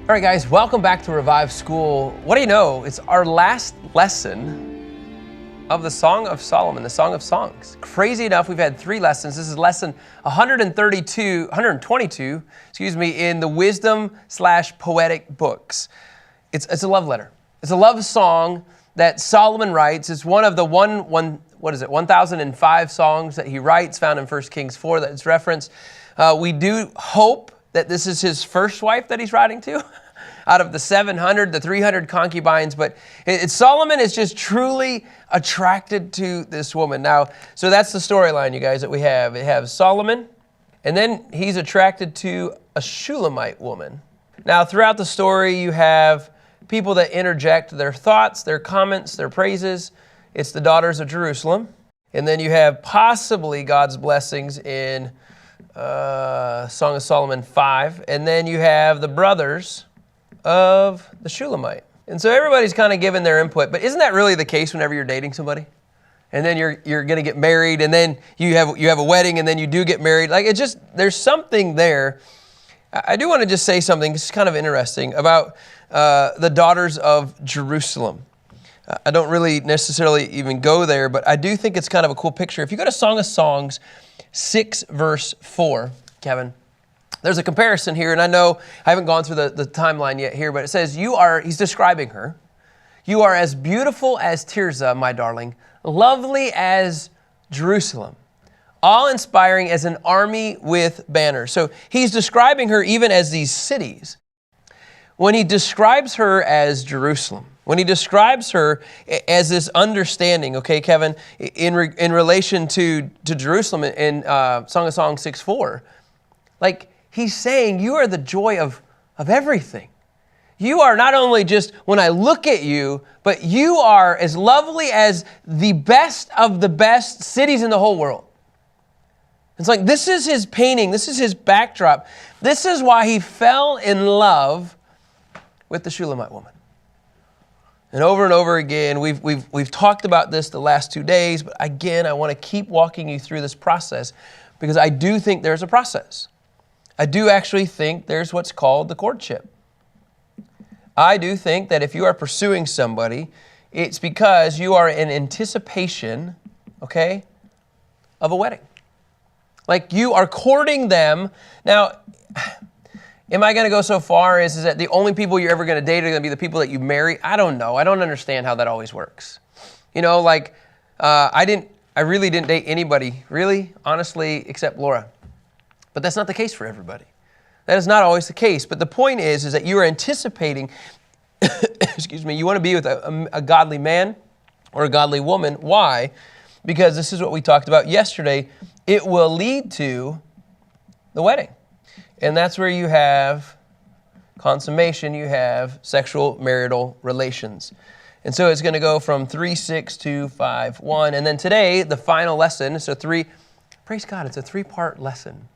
All right, guys, welcome back to Revive School. What do you know? It's our last lesson of the Song of Solomon, the Song of Songs. Crazy enough, we've had 3 lessons. This is lesson 122, in the wisdom/poetic books. It's a love letter. It's a love song that Solomon writes. It's one of the 1,005 songs that he writes, found in 1 Kings 4 that it's referenced. We do hope that this is his first wife that he's writing to out of the 700, the 300 concubines. But Solomon is just truly attracted to this woman. Now, so that's the storyline, you guys, that we have. We have Solomon, and then he's attracted to a Shulamite woman. Now, throughout the story, you have people that interject their thoughts, their comments, their praises. It's the daughters of Jerusalem. And then you have possibly God's blessings in Song of Solomon 5. And then you have the brothers of the Shulamite. And so everybody's kind of giving their input. But isn't that really the case whenever you're dating somebody? And then you're going to get married, and then you have a wedding, and then you do get married. Like, it's just, there's something there. I do want to just say something. It's kind of interesting about the daughters of Jerusalem. I don't really necessarily even go there, but I do think it's kind of a cool picture. If you go to Song of Songs 6 verse 4, Kevin, there's a comparison here, and I know I haven't gone through the timeline yet here, but it says, he's describing her, you are as beautiful as Tirzah, my darling, lovely as Jerusalem, awe-inspiring as an army with banners. So he's describing her even as these cities. When he describes her as Jerusalem, when he describes her as this understanding, okay, Kevin, in relation to Jerusalem in Song of Songs 6:4, like he's saying, you are the joy of everything. You are not only just when I look at you, but you are as lovely as the best of the best cities in the whole world. It's like, this is his painting. This is his backdrop. This is why he fell in love with the Shulamite woman. And over again, we've talked about this the last 2 days, but again, I want to keep walking you through this process because I do think there's a process. I do actually think there's what's called the courtship. I do think that if you are pursuing somebody, it's because you are in anticipation, okay, of a wedding. Like you are courting them. Now, am I going to go so far as is that the only people you're ever going to date are going to be the people that you marry? I don't know. I don't understand how that always works. You know, like I really didn't date anybody, really, honestly, except Laura. But that's not the case for everybody. That is not always the case. But the point is that you are anticipating, you want to be with a godly man or a godly woman. Why? Because this is what we talked about yesterday. It will lead to the wedding. And that's where you have consummation, you have sexual marital relations. And so it's going to go from 3:6 to 5:1. And then today, the final lesson, praise God, it's a 3-part lesson.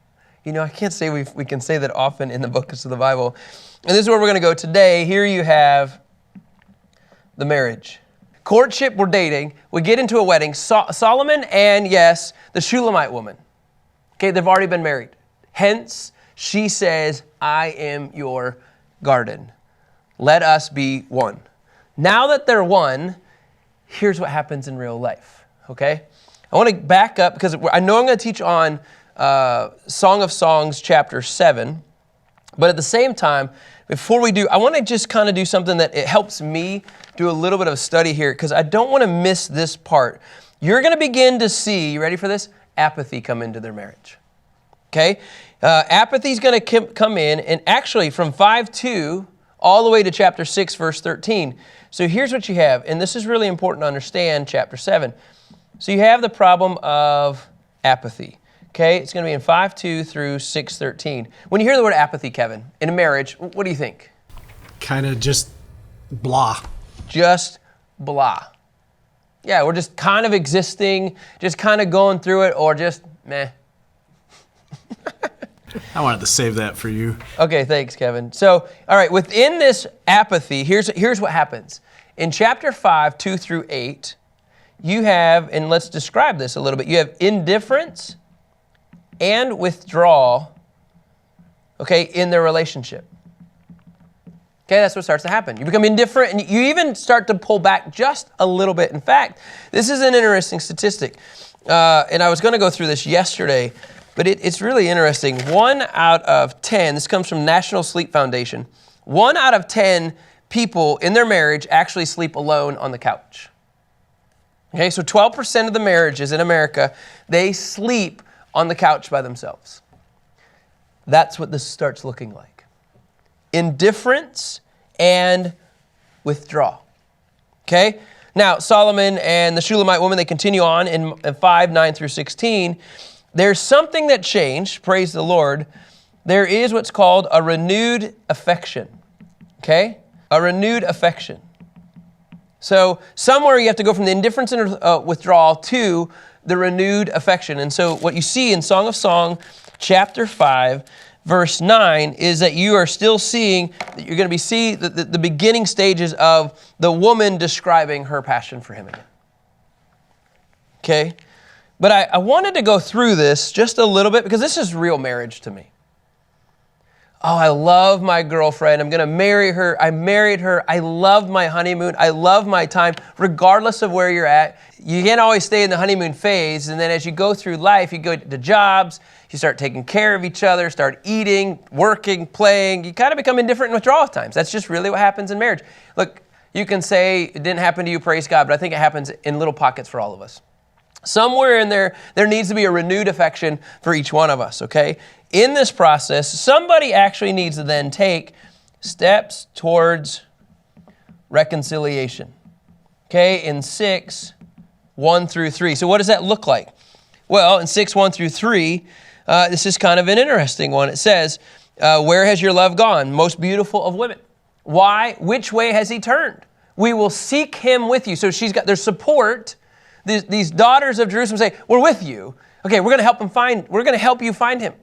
You know, I can't say we can say that often in the books of the Bible. And this is where we're going to go today. Here you have the marriage. Courtship, we're dating. We get into a wedding. Solomon and, yes, the Shulamite woman. Okay, they've already been married. Hence, she says, I am your garden. Let us be one. Now that they're one, here's what happens in real life, okay? I want to back up because I know I'm going to teach on Song of Songs chapter 7, but at the same time, before we do, I want to just kind of do something that it helps me do a little bit of a study here because I don't want to miss this part. You're going to begin to see, you ready for this? Apathy come into their marriage, okay? Apathy is going to come in, and actually from 5:2 all the way to chapter 6, verse 13. So here's what you have, and this is really important to understand chapter 7. So you have the problem of apathy. Okay, it's going to be in 5:2 through 6:13. When you hear the word apathy, Kevin, in a marriage, what do you think? Kind of just blah. Just blah. Yeah, we're just kind of existing, just kind of going through it, or just meh. I wanted to save that for you. Okay, thanks, Kevin. So, all right, within this apathy, here's what happens. In chapter 5, 2 through 8, you have, and let's describe this a little bit, you have indifference and withdrawal, okay, in their relationship. Okay, that's what starts to happen. You become indifferent, and you even start to pull back just a little bit. In fact, this is an interesting statistic, and I was going to go through this yesterday, but it's really interesting. 1 out of 10, this comes from National Sleep Foundation, 1 out of 10 people in their marriage actually sleep alone on the couch. Okay, so 12% of the marriages in America, they sleep on the couch by themselves. That's what this starts looking like. Indifference and withdrawal. Okay? Now, Solomon and the Shulamite woman, they continue on in 5, 9 through 16. There's something that changed, praise the Lord. There is what's called a renewed affection. Okay? A renewed affection. So somewhere you have to go from the indifference and withdrawal to the renewed affection. And so what you see in Song of Song, chapter 5, verse 9, is that you are still seeing, you're going to be seeing the beginning stages of the woman describing her passion for him again. Okay? But I wanted to go through this just a little bit because this is real marriage to me. Oh, I love my girlfriend. I'm going to marry her. I married her. I love my honeymoon. I love my time, regardless of where you're at. You can't always stay in the honeymoon phase. And then as you go through life, you go to jobs, you start taking care of each other, start eating, working, playing. You kind of become indifferent and withdrawal at times. That's just really what happens in marriage. Look, you can say it didn't happen to you, praise God, but I think it happens in little pockets for all of us. Somewhere in there needs to be a renewed affection for each one of us, okay? In this process, somebody actually needs to then take steps towards reconciliation, okay? In 6, 1 through 3. So what does that look like? Well, in 6, 1 through 3, this is kind of an interesting one. It says, where has your love gone, most beautiful of women? Why? Which way has he turned? We will seek him with you. So there's support. These daughters of Jerusalem say, we're with you. Okay, we're going to help you find him.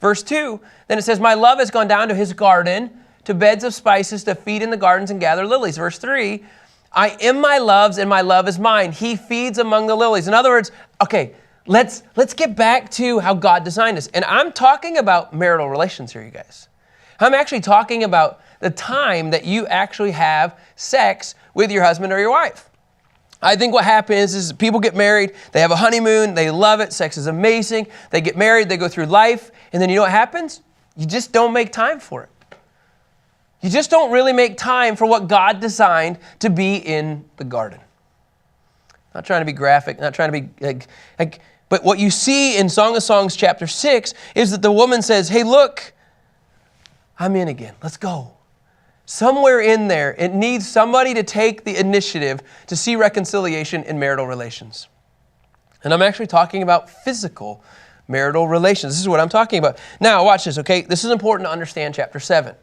Verse 2, then it says, my love has gone down to his garden, to beds of spices, to feed in the gardens and gather lilies. Verse 3, I am my love's and my love is mine. He feeds among the lilies. In other words, okay, let's get back to how God designed us. And I'm talking about marital relations here, you guys. I'm actually talking about the time that you actually have sex with your husband or your wife. I think what happens is people get married, they have a honeymoon, they love it, sex is amazing, they get married, they go through life, and then you know what happens? You just don't make time for it. You just don't really make time for what God designed to be in the garden. Not trying to be graphic, not trying to be but what you see in Song of Songs chapter 6 is that the woman says, hey, look, I'm in again, let's go. Somewhere in there, it needs somebody to take the initiative to see reconciliation in marital relations. And I'm actually talking about physical marital relations. This is what I'm talking about. Now, watch this, okay? This is important to understand chapter 7.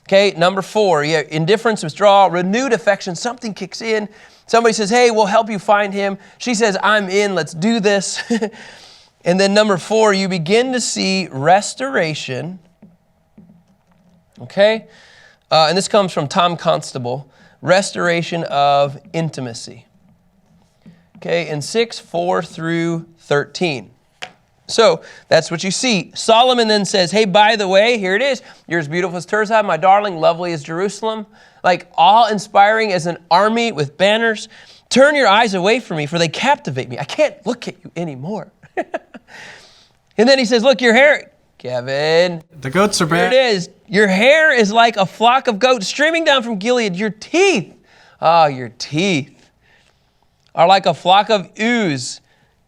Okay, number 4, indifference, withdrawal, renewed affection. Something kicks in. Somebody says, hey, we'll help you find him. She says, I'm in, let's do this. And then number 4, you begin to see restoration. Okay? And this comes from Tom Constable, restoration of intimacy. Okay, in 6, 4 through 13. So that's what you see. Solomon then says, hey, by the way, here it is. You're as beautiful as Tirzah, my darling, lovely as Jerusalem, like awe-inspiring as an army with banners. Turn your eyes away from me, for they captivate me. I can't look at you anymore. And then he says, look, your hair, Kevin. The goats are Here back. it is. Your hair is like a flock of goats streaming down from Gilead. Your teeth, your teeth are like a flock of ewes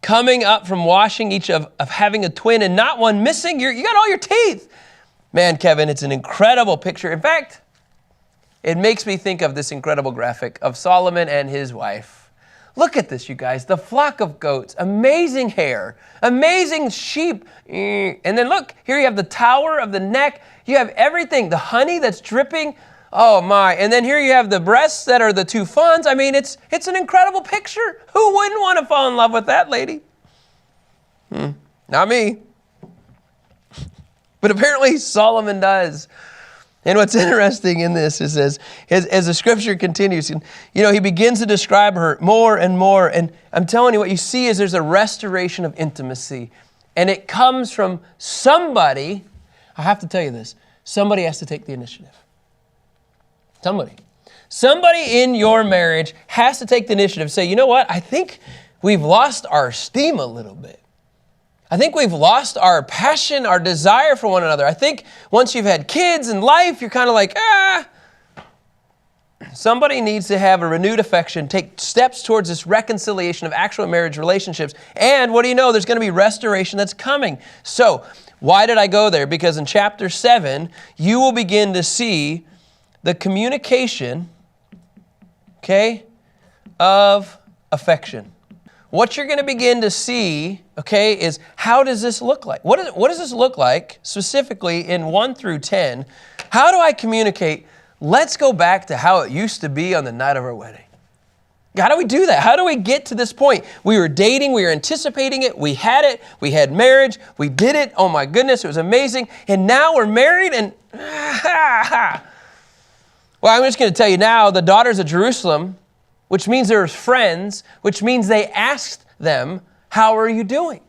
coming up from washing, each of having a twin and not one missing. You got all your teeth. Man, Kevin, it's an incredible picture. In fact, it makes me think of this incredible graphic of Solomon and his wife. Look at this, you guys. The flock of goats, amazing hair, amazing sheep. And then look, here you have the tower of the neck. You have everything, the honey that's dripping. Oh my. And then here you have the breasts that are the 2 fawns. I mean, it's an incredible picture. Who wouldn't want to fall in love with that lady? Not me. But apparently Solomon does. And what's interesting in this is as the scripture continues, he begins to describe her more and more. And I'm telling you, what you see is there's a restoration of intimacy. And it comes from somebody, I have to tell you this, somebody has to take the initiative. Somebody in your marriage has to take the initiative and say, you know what? I think we've lost our steam a little bit. I think we've lost our passion, our desire for one another. I think once you've had kids and life, you're kind of like, Somebody needs to have a renewed affection, take steps towards this reconciliation of actual marriage relationships. And what do you know? There's going to be restoration that's coming. So why did I go there? Because in chapter 7, you will begin to see the communication, of affection. What you're going to begin to see, is how does this look like? What does this look like specifically in 1 through 10? How do I communicate? Let's go back to how it used to be on the night of our wedding. How do we do that? How do we get to this point? We were dating, we were anticipating it, we had marriage, we did it. Oh my goodness, it was amazing. And now we're married and well, I'm just going to tell you now, the daughters of Jerusalem, which means they're friends, which means they asked them, how are you doing?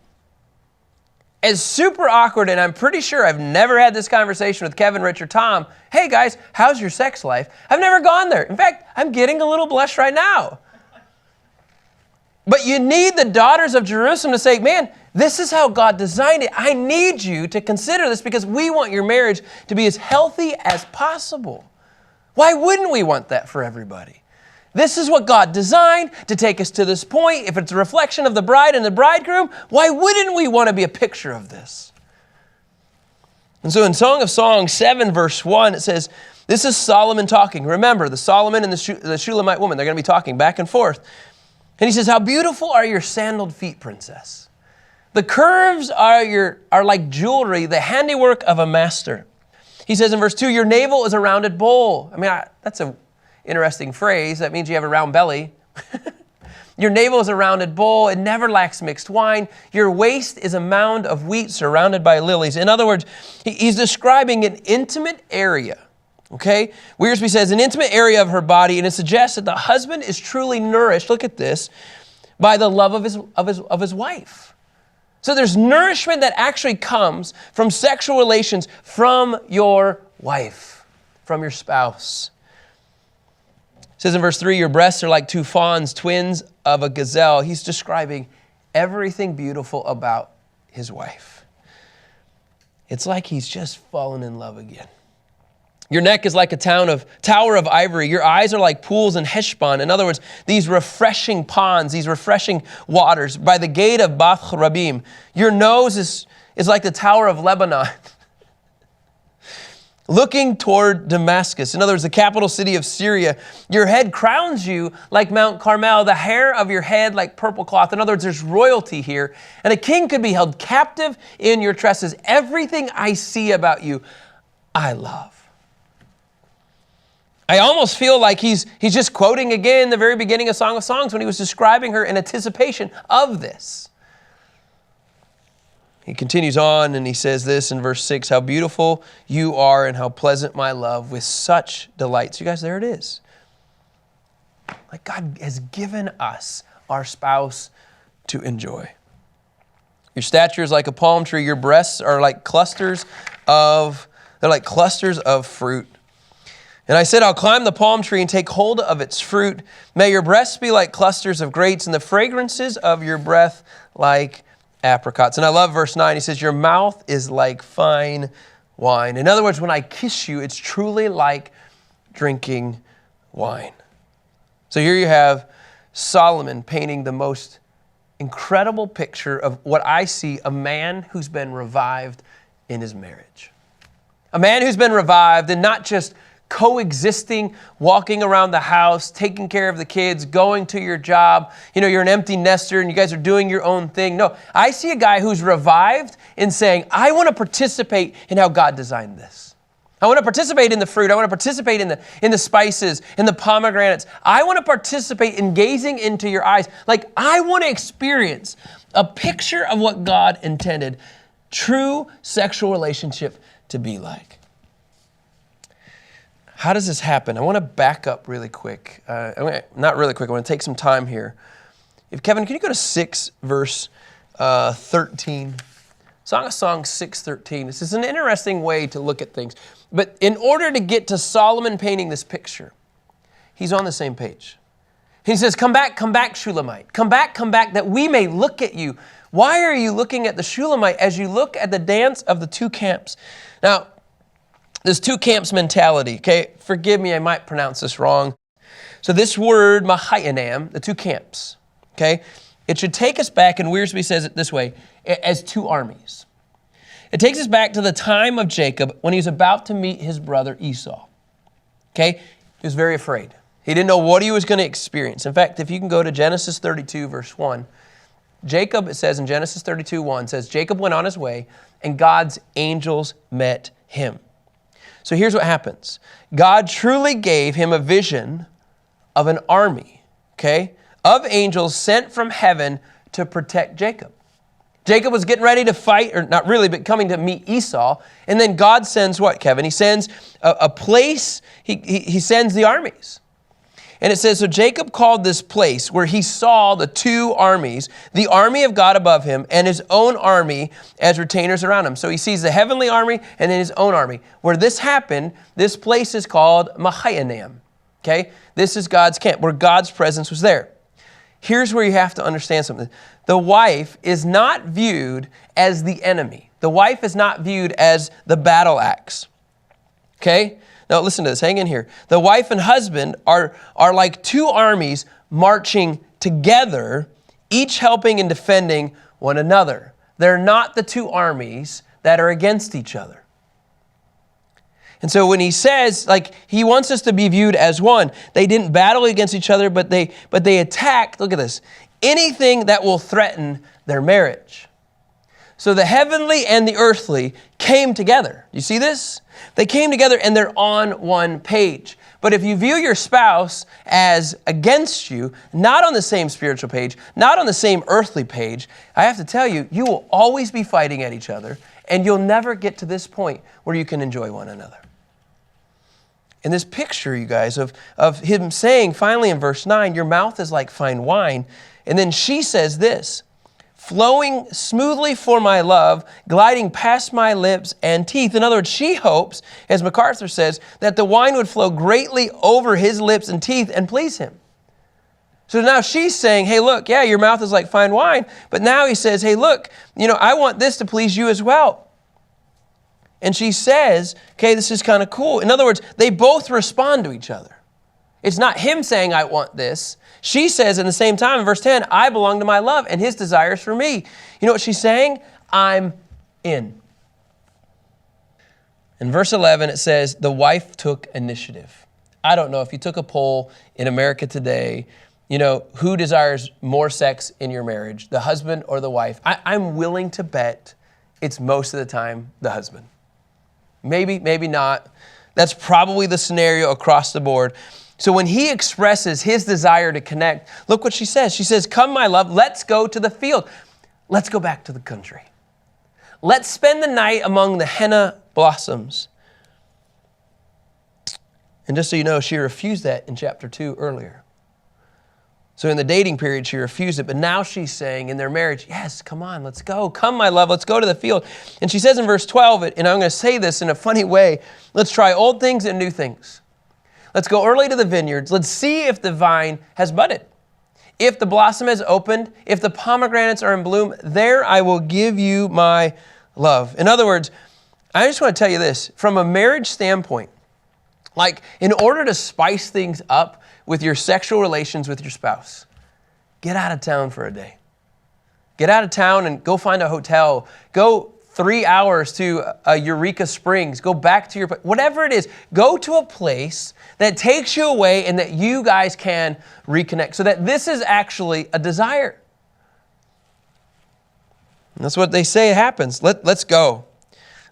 It's super awkward, and I'm pretty sure I've never had this conversation with Kevin, Rich, or Tom. Hey guys, how's your sex life? I've never gone there. In fact, I'm getting a little blush right now. But you need the daughters of Jerusalem to say, man, this is how God designed it. I need you to consider this because we want your marriage to be as healthy as possible. Why wouldn't we want that for everybody? This is what God designed to take us to this point. If it's a reflection of the bride and the bridegroom, why wouldn't we want to be a picture of this? And so in Song of Songs 7, verse 1, it says, this is Solomon talking. Remember, the Solomon and the Shulamite woman, they're going to be talking back and forth. And he says, how beautiful are your sandaled feet, princess. The curves are like jewelry, the handiwork of a master. He says in verse 2, your navel is a rounded bowl. That's a interesting phrase. That means you have a round belly. Your navel is a rounded bowl. It never lacks mixed wine. Your waist is a mound of wheat surrounded by lilies. In other words, he's describing an intimate area. Wiersbe says an intimate area of her body, and it suggests that the husband is truly nourished, look at this, by the love of his wife. So there's nourishment that actually comes from sexual relations from your wife, from your spouse. It says in verse 3, your breasts are like two fawns, twins of a gazelle. He's describing everything beautiful about his wife. It's like he's just fallen in love again. Your neck is like a tower of ivory. Your eyes are like pools in Heshbon. In other words, these refreshing ponds, these refreshing waters by the gate of Bath Rabim. Your nose is like the Tower of Lebanon, looking toward Damascus. In other words, the capital city of Syria. Your head crowns you like Mount Carmel, the hair of your head like purple cloth. In other words, there's royalty here. And a king could be held captive in your tresses. Everything I see about you, I love. I almost feel like he's just quoting again the very beginning of Song of Songs when he was describing her in anticipation of this. He continues on and he says this in verse 6, how beautiful you are and how pleasant my love with such delights. You guys, there it is. Like God has given us our spouse to enjoy. Your stature is like a palm tree. Your breasts are like clusters of fruit. And I said, I'll climb the palm tree and take hold of its fruit. May your breasts be like clusters of grapes and the fragrances of your breath like apricots. And I love verse 9. He says, your mouth is like fine wine. In other words, when I kiss you, it's truly like drinking wine. So here you have Solomon painting the most incredible picture of what I see, a man who's been revived in his marriage. A man who's been revived and not just coexisting, walking around the house, taking care of the kids, going to your job. You're an empty nester and you guys are doing your own thing. No, I see a guy who's revived in saying, I want to participate in how God designed this. I want to participate in the fruit. I want to participate in the spices, in the pomegranates. I want to participate in gazing into your eyes. Like I want to experience a picture of what God intended true sexual relationship to be like. How does this happen? I want to back up really quick. Not really quick. I want to take some time here. Kevin, can you go to 6 verse 13? Song of Songs 6:13. This is an interesting way to look at things. But in order to get to Solomon painting this picture, he's on the same page. He says, come back, Shulamite. Come back, that we may look at you. Why are you looking at the Shulamite as you look at the dance of the two camps? Now, this two camps mentality, okay? Forgive me, I might pronounce this wrong. So this word, Mahayanam, the two camps, okay? It should take us back, and Wiersbe says it this way, as two armies. It takes us back to the time of Jacob when he was about to meet his brother Esau, okay? He was very afraid. He didn't know what he was going to experience. In fact, if you can go to Genesis 32, verse 1, Jacob, it says in Genesis 32:1, says, Jacob went on his way, and God's angels met him. So here's what happens. God truly gave him a vision of an army, okay, of angels sent from heaven to protect Jacob. Jacob was getting ready to fight, or not really, but coming to meet Esau. And then God sends what, Kevin? He sends a place, he sends the armies. And it says, so Jacob called this place where he saw the two armies, the army of God above him and his own army as retainers around him. So he sees the heavenly army and then his own army. Where this happened, this place is called Mahayanam. Okay? This is God's camp, where God's presence was there. Here's where you have to understand something. The wife is not viewed as the enemy. The wife is not viewed as the battle axe. Okay? Now listen to this, hang in here. The wife and husband are like two armies marching together, each helping and defending one another. They're not the two armies that are against each other. And so when he says, like, he wants us to be viewed as one, they didn't battle against each other, but they attacked, look at this, anything that will threaten their marriage. So the heavenly and the earthly came together. You see this? They came together and they're on one page. But if you view your spouse as against you, not on the same spiritual page, not on the same earthly page, I have to tell you, you will always be fighting at each other, and you'll never get to this point where you can enjoy one another. In this picture, you guys, of him saying, finally in verse 9, your mouth is like fine wine. And then she says this, flowing smoothly for my love, gliding past my lips and teeth. In other words, she hopes, as MacArthur says, that the wine would flow greatly over his lips and teeth and please him. So now she's saying, hey, look, yeah, your mouth is like fine wine. But now he says, hey, look, I want this to please you as well. And she says, okay, this is kind of cool. In other words, they both respond to each other. It's not him saying, I want this. She says in the same time, in verse 10, I belong to my love and his desires for me. You know what she's saying? I'm in. In verse 11, it says, the wife took initiative. I don't know if you took a poll in America today, who desires more sex in your marriage, the husband or the wife? I'm willing to bet it's most of the time the husband. Maybe, maybe not. That's probably the scenario across the board. So when he expresses his desire to connect, look what she says. She says, come, my love, let's go to the field. Let's go back to the country. Let's spend the night among the henna blossoms. And just so you know, she refused that in chapter 2 earlier. So in the dating period, she refused it. But now she's saying in their marriage, yes, come on, let's go. Come, my love, let's go to the field. And she says in verse 12, and I'm going to say this in a funny way, let's try old things and new things. Let's go early to the vineyards. Let's see if the vine has budded. If the blossom has opened, if the pomegranates are in bloom, there I will give you my love. In other words, I just want to tell you this, from a marriage standpoint, like in order to spice things up with your sexual relations with your spouse, get out of town for a day. Get out of town and go find a hotel. Go 3 hours to Eureka Springs. Go back to your, whatever it is, go to a place that takes you away and that you guys can reconnect so that this is actually a desire. And that's what they say happens. Let's go.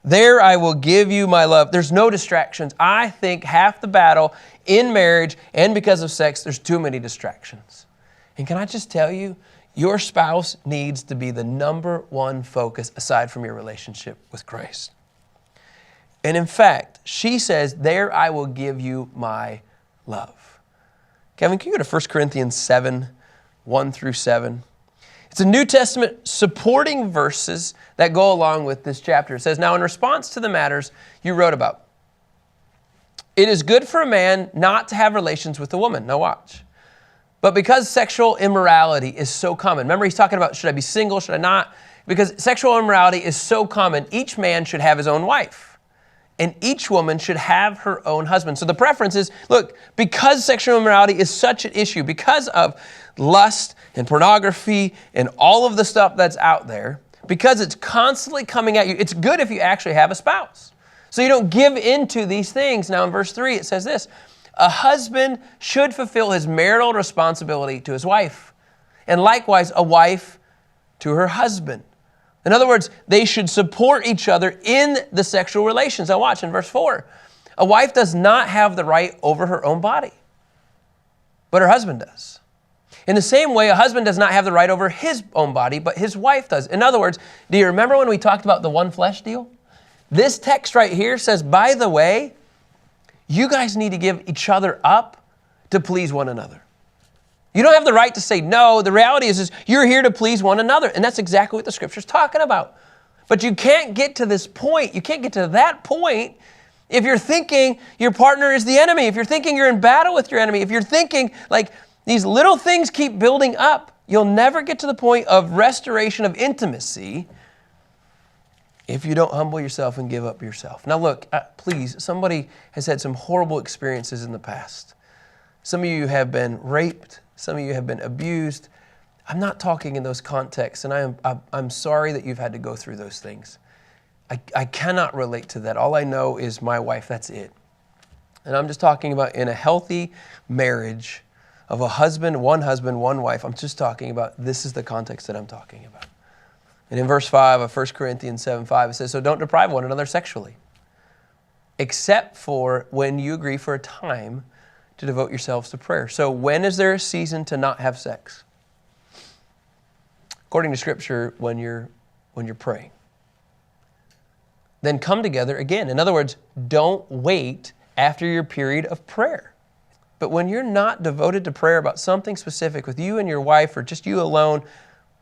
There I will give you my love. There's no distractions. I think half the battle in marriage and because of sex, there's too many distractions. And can I just tell you, your spouse needs to be the number one focus aside from your relationship with Christ. And in fact, she says, there I will give you my love. Kevin, can you go to 1 Corinthians 7, 1 through 7? It's a New Testament supporting verses that go along with this chapter. It says, now in response to the matters you wrote about, it is good for a man not to have relations with a woman. Now watch. But because sexual immorality is so common, remember he's talking about, should I be single, should I not? Because sexual immorality is so common, each man should have his own wife, and each woman should have her own husband. So the preference is, look, because sexual immorality is such an issue, because of lust and pornography and all of the stuff that's out there, because it's constantly coming at you, it's good if you actually have a spouse. So you don't give into these things. Now in verse 3, it says this, a husband should fulfill his marital responsibility to his wife, and likewise a wife to her husband. In other words, they should support each other in the sexual relations. Now watch in verse 4. A wife does not have the right over her own body, but her husband does. In the same way, a husband does not have the right over his own body, but his wife does. In other words, do you remember when we talked about the one flesh deal? This text right here says, by the way, you guys need to give each other up to please one another. You don't have the right to say no. The reality is you're here to please one another. And that's exactly what the scripture's talking about. But you can't get to this point. You can't get to that point if you're thinking your partner is the enemy. If you're thinking you're in battle with your enemy. If you're thinking like these little things keep building up, you'll never get to the point of restoration of intimacy if you don't humble yourself and give up yourself. Now look, please, somebody has had some horrible experiences in the past. Some of you have been raped. Some of you have been abused. I'm not talking in those contexts, and I'm sorry that you've had to go through those things. I cannot relate to that. All I know is my wife, that's it. And I'm just talking about in a healthy marriage of a husband, one wife. I'm just talking about this is the context that I'm talking about. And in verse 5 of 1 Corinthians 7:5, it says, so don't deprive one another sexually, except for when you agree for a time to devote yourselves to prayer. So when is there a season to not have sex? According to Scripture, when you're praying. Then come together again. In other words, don't wait after your period of prayer. But when you're not devoted to prayer about something specific with you and your wife or just you alone,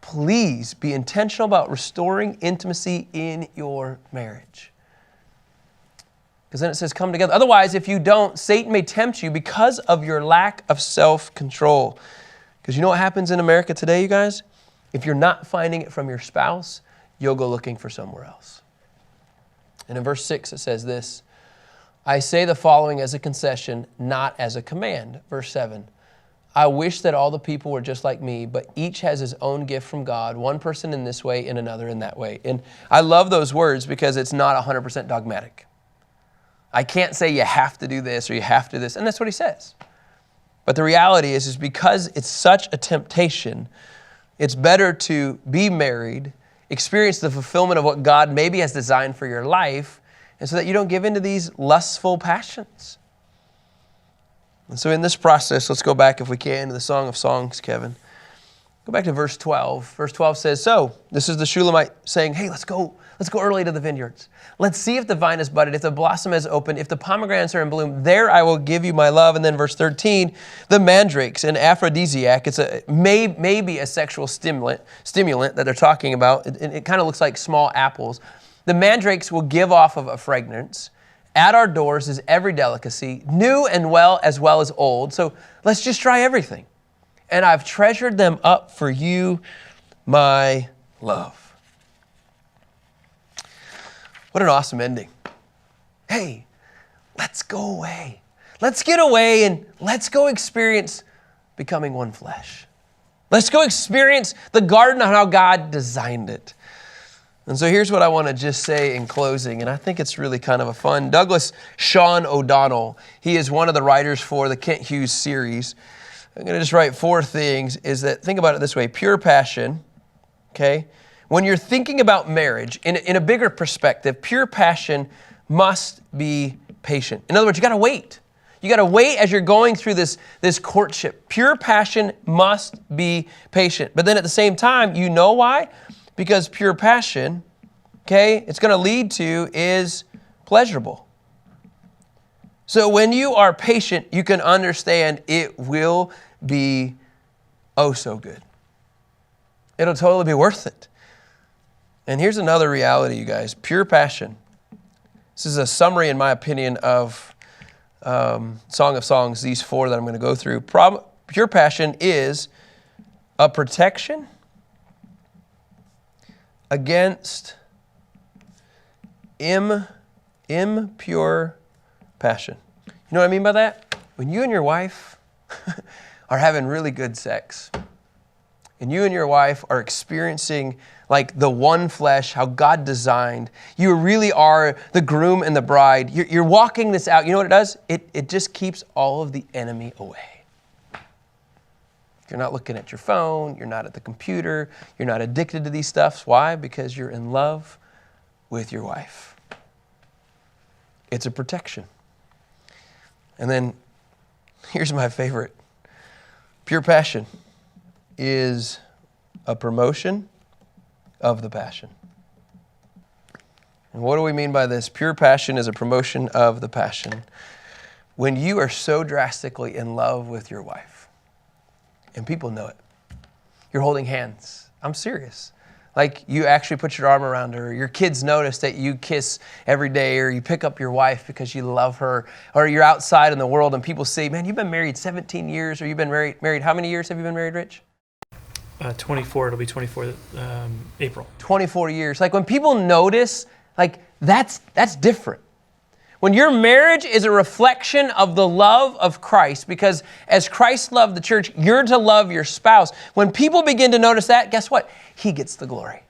please be intentional about restoring intimacy in your marriage. Because then it says, come together. Otherwise, if you don't, Satan may tempt you because of your lack of self-control. Because you know what happens in America today, you guys? If you're not finding it from your spouse, you'll go looking for somewhere else. And in verse 6, it says this, I say the following as a concession, not as a command. Verse 7, I wish that all the people were just like me, but each has his own gift from God, one person in this way and another in that way. And I love those words because it's not 100% dogmatic. I can't say you have to do this or you have to do this, and that's what he says. But the reality is because it's such a temptation, it's better to be married, experience the fulfillment of what God maybe has designed for your life, and so that you don't give into these lustful passions. And so in this process, let's go back, if we can, to the Song of Songs, Kevin. Go back to verse 12. Verse 12 says, so, this is the Shulamite saying, hey, let's go early to the vineyards. Let's see if the vine is budded, if the blossom has opened, if the pomegranates are in bloom. There I will give you my love. And then verse 13, the mandrakes, an aphrodisiac. It's maybe a sexual stimulant that they're talking about. It kind of looks like small apples. The mandrakes will give off of a fragrance. At our doors is every delicacy, new and well as old. So let's just try everything. And I've treasured them up for you, my love. What an awesome ending. Hey, let's go away. Let's get away and let's go experience becoming one flesh. Let's go experience the garden on how God designed it. And so here's what I want to just say in closing, and I think it's really kind of a fun. Douglas Sean O'Donnell, he is one of the writers for the Kent Hughes series. I'm going to just write 4 things, is that, think about it this way, pure passion, okay? When you're thinking about marriage, in a bigger perspective, pure passion must be patient. In other words, you got to wait. You got to wait as you're going through this courtship. Pure passion must be patient. But then at the same time, you know why? Because pure passion, okay, it's going to lead to is pleasurable. So when you are patient, you can understand it will be oh so good. It'll totally be worth it. And here's another reality, you guys. Pure passion. This is a summary, in my opinion, of Song of Songs, these 4 that I'm going to go through. Pure passion is a protection against impure passion. You know what I mean by that? When you and your wife are having really good sex, and you and your wife are experiencing like the one flesh, how God designed, you really are the groom and the bride. You're walking this out. You know what it does? It just keeps all of the enemy away. You're not looking at your phone. You're not at the computer. You're not addicted to these stuffs. Why? Because you're in love with your wife. It's a protection. And then here's my favorite. Pure passion is a promotion of the passion. And what do we mean by this? Pure passion is a promotion of the passion. When you are so drastically in love with your wife, and people know it, you're holding hands. I'm serious. Like you actually put your arm around her. Your kids notice that you kiss every day, or you pick up your wife because you love her, or you're outside in the world and people say, man, you've been married 17 years, or you've been married. How many years have you been married, Rich? 24. It'll be 24 April. 24 years. Like when people notice, like that's different. When your marriage is a reflection of the love of Christ, because as Christ loved the church, you're to love your spouse. When people begin to notice that, guess what? He gets the glory.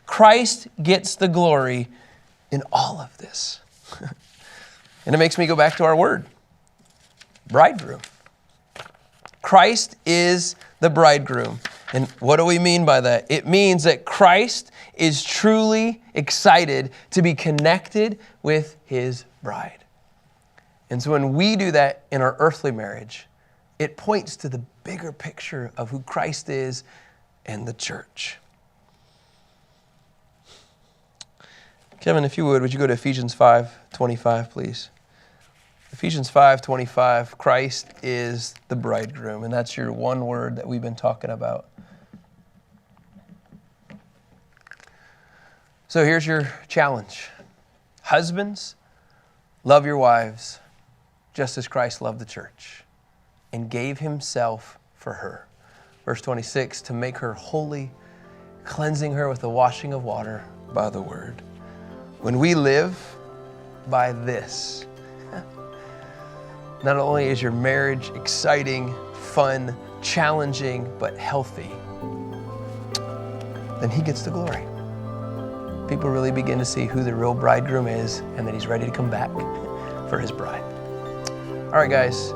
Christ gets the glory in all of this. And it makes me go back to our word, bridegroom. Christ is the bridegroom. And what do we mean by that? It means that Christ is truly excited to be connected with his bride. And so when we do that in our earthly marriage, it points to the bigger picture of who Christ is and the church. Kevin, if you would you go to Ephesians 5:25, please? Ephesians 5:25, Christ is the bridegroom, and that's your one word that we've been talking about. So here's your challenge. Husbands, love your wives just as Christ loved the church and gave himself for her. Verse 26, to make her holy, cleansing her with the washing of water by the word. When we live by this, not only is your marriage exciting, fun, challenging, but healthy, then he gets the glory. People really begin to see who the real bridegroom is and that he's ready to come back for his bride. All right, guys,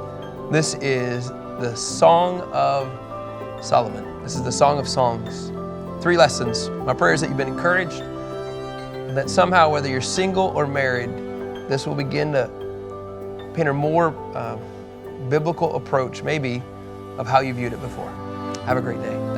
this is the Song of Solomon. This is the Song of Songs. 3 lessons. My prayer is that you've been encouraged and that somehow, whether you're single or married, this will begin to paint a more biblical approach, maybe, of how you viewed it before. Have a great day.